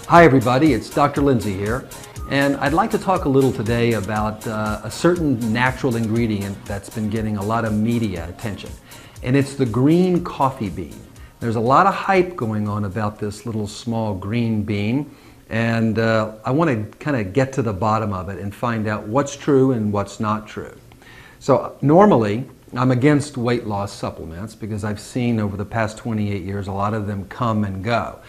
Hi everybody, it's Dr. Lindsey here, and I'd like to talk a little today about a certain natural ingredient that's been getting a lot of media attention, and it's the green coffee bean. There's a lot of hype going on about this little small green bean, and I want to kind of get to the bottom of it and find out what's true and what's not true. So normally, I'm against weight loss supplements because I've seen over the past 28 years a lot of them come and go.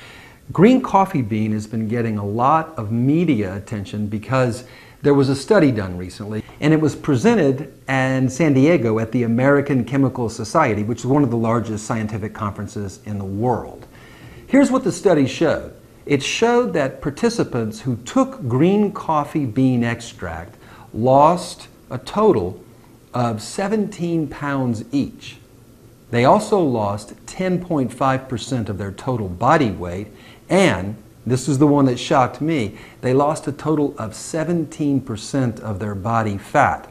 Green coffee bean has been getting a lot of media attention because there was a study done recently, and it was presented in San Diego at the American Chemical Society, which is one of the largest scientific conferences in the world. Here's what the study showed. It showed that participants who took green coffee bean extract lost a total of 17 pounds each. They also lost 10.5% of their total body weight, and this is the one that shocked me, they lost a total of 17% of their body fat.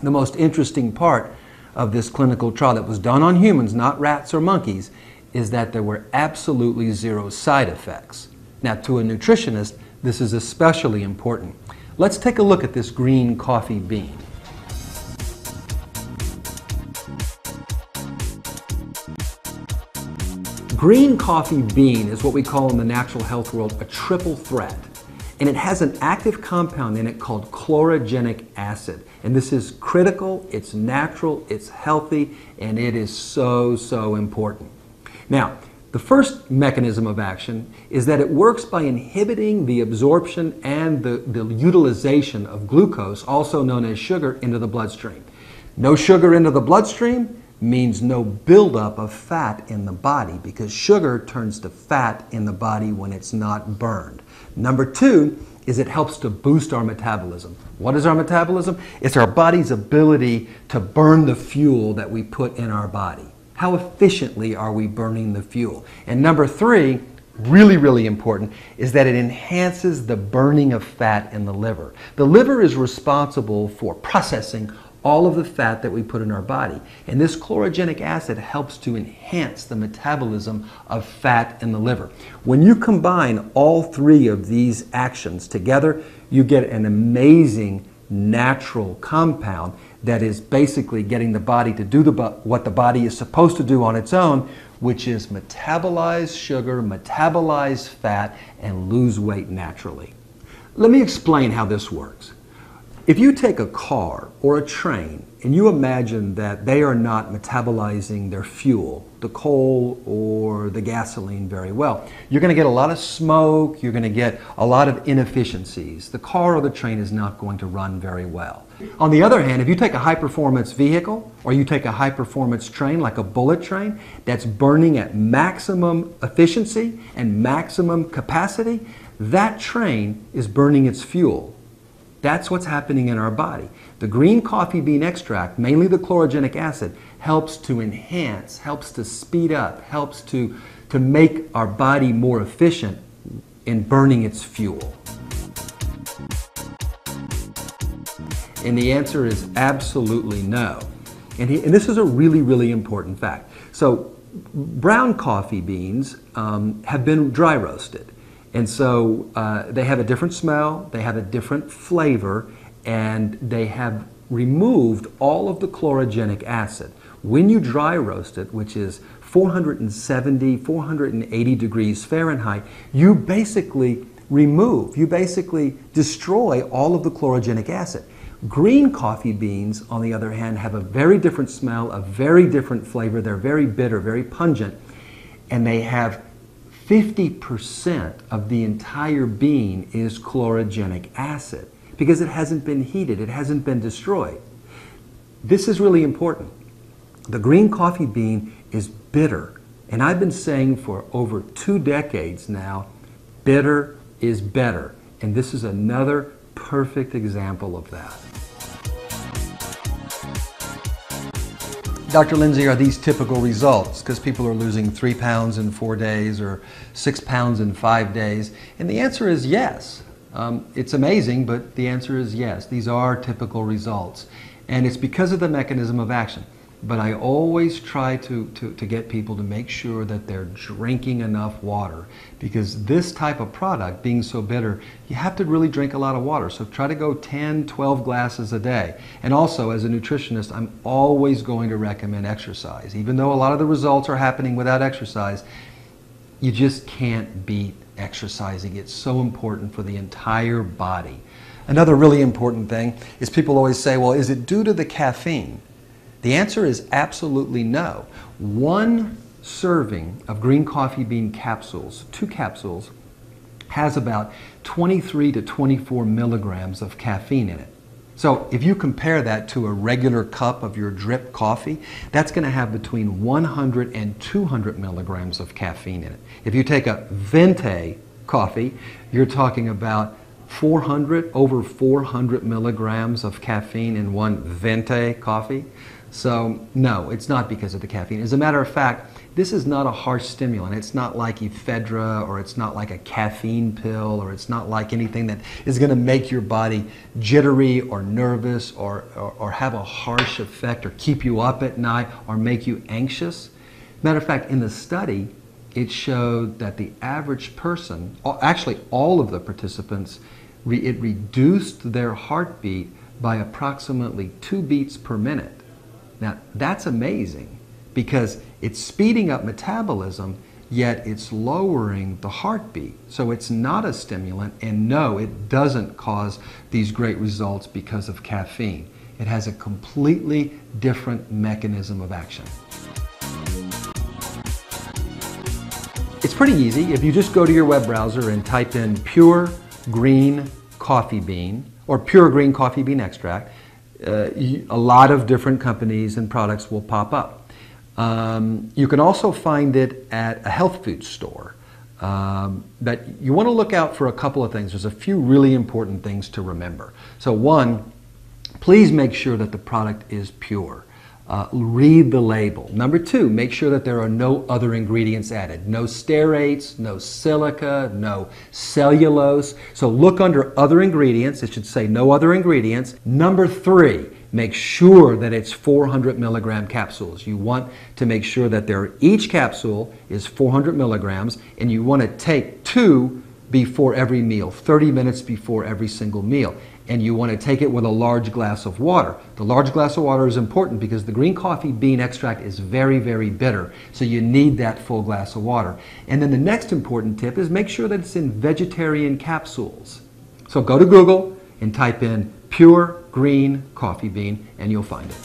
The most interesting part of this clinical trial that was done on humans, not rats or monkeys, is that there were absolutely zero side effects. Now, to a nutritionist, this is especially important. Let's take a look at this green coffee bean. Green coffee bean is what we call in the natural health world a triple threat. And it has an active compound in it called chlorogenic acid. And this is critical, it's natural, it's healthy, and it is so important. Now, the first mechanism of action is that it works by inhibiting the absorption and the utilization of glucose, also known as sugar, into the bloodstream. No sugar into the bloodstream means no buildup of fat in the body, because sugar turns to fat in the body when it's not burned. Number two is it helps to boost our metabolism. What is our metabolism? It's our body's ability to burn the fuel that we put in our body. How efficiently are we burning the fuel? And number three, really important, is that it enhances the burning of fat in the liver. The liver is responsible for processing all of the fat that we put in our body. And this chlorogenic acid helps to enhance the metabolism of fat in the liver. When you combine all three of these actions together, you get an amazing natural compound that is basically getting the body to do what the body is supposed to do on its own, which is metabolize sugar, metabolize fat, and lose weight naturally. Let me explain how this works. If you take a car or a train and you imagine that they are not metabolizing their fuel, the coal or the gasoline, very well, you're going to get a lot of smoke, you're going to get a lot of inefficiencies. The car or the train is not going to run very well. On the other hand, if you take a high-performance vehicle or you take a high-performance train like a bullet train that's burning at maximum efficiency and maximum capacity, that train is burning its fuel. That's what's happening in our body. The green coffee bean extract, mainly the chlorogenic acid, helps to enhance, helps to speed up, helps to make our body more efficient in burning its fuel. And the answer is absolutely no. And this is a really important fact. So brown coffee beans have been dry roasted. And so they have a different smell, they have a different flavor, and they have removed all of the chlorogenic acid. When you dry roast it, which is 470, 480 degrees Fahrenheit, you basically destroy all of the chlorogenic acid. Green coffee beans, on the other hand, have a very different smell, a very different flavor. They're very bitter, very pungent, and they have 50% of the entire bean is chlorogenic acid because it hasn't been heated, it hasn't been destroyed. This is really important. The green coffee bean is bitter, and I've been saying for over 2 decades now, bitter is better, and this is another perfect example of that. Dr. Lindsey, are these typical results? Because people are losing 3 pounds in 4 days or 6 pounds in 5 days. And the answer is yes. It's amazing, but the answer is yes. These are typical results. And it's because of the mechanism of action. but I always try to get people to make sure that they're drinking enough water, because this type of product, being so bitter, you have to really drink a lot of water. So try to go 10, 12 glasses a day. And also, as a nutritionist, I'm always going to recommend exercise. Even though a lot of the results are happening without exercise, you just can't beat exercising. It's so important for the entire body. Another really important thing is people always say, well, is it due to the caffeine? The answer is absolutely no. One serving of green coffee bean capsules, 2 capsules, has about 23 to 24 milligrams of caffeine in it. So if you compare that to a regular cup of your drip coffee, that's going to have between 100 and 200 milligrams of caffeine in it. If you take a Venti coffee, you're talking about over 400 milligrams of caffeine in one Venti coffee. So no, it's not because of the caffeine. As a matter of fact, this is not a harsh stimulant. It's not like ephedra, or it's not like a caffeine pill, or it's not like anything that is going to make your body jittery or nervous or have a harsh effect or keep you up at night or make you anxious. Matter of fact, in the study, it showed that the average person, actually all of the participants, it reduced their heartbeat by approximately 2 beats per minute. Now, that's amazing, because it's speeding up metabolism, yet it's lowering the heartbeat. So it's not a stimulant, and no, it doesn't cause these great results because of caffeine. It has a completely different mechanism of action. It's pretty easy. If you just go to your web browser and type in pure green coffee bean or pure green coffee bean extract, a lot of different companies and products will pop up. You can also find it at a health food store. But you want to look out for a couple of things. There's a few really important things to remember. So one, please make sure that the product is pure. Read the label. Number two, make sure that there are no other ingredients added. No stearates, no silica, no cellulose. So look under other ingredients. It should say no other ingredients. Number three, make sure that it's 400 milligram capsules. You want to make sure that each capsule is 400 milligrams, and you want to take 2 before every meal, 30 minutes before every single meal. And you want to take it with a large glass of water. The large glass of water is important because the green coffee bean extract is very, very bitter. So you need that full glass of water. And then the next important tip is make sure that it's in vegetarian capsules. So go to Google and type in pure green coffee bean and you'll find it.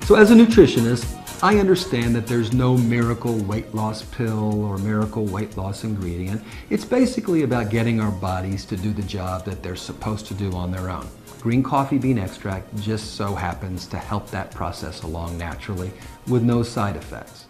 So as a nutritionist, I understand that there's no miracle weight loss pill or miracle weight loss ingredient. It's basically about getting our bodies to do the job that they're supposed to do on their own. Green coffee bean extract just so happens to help that process along naturally with no side effects.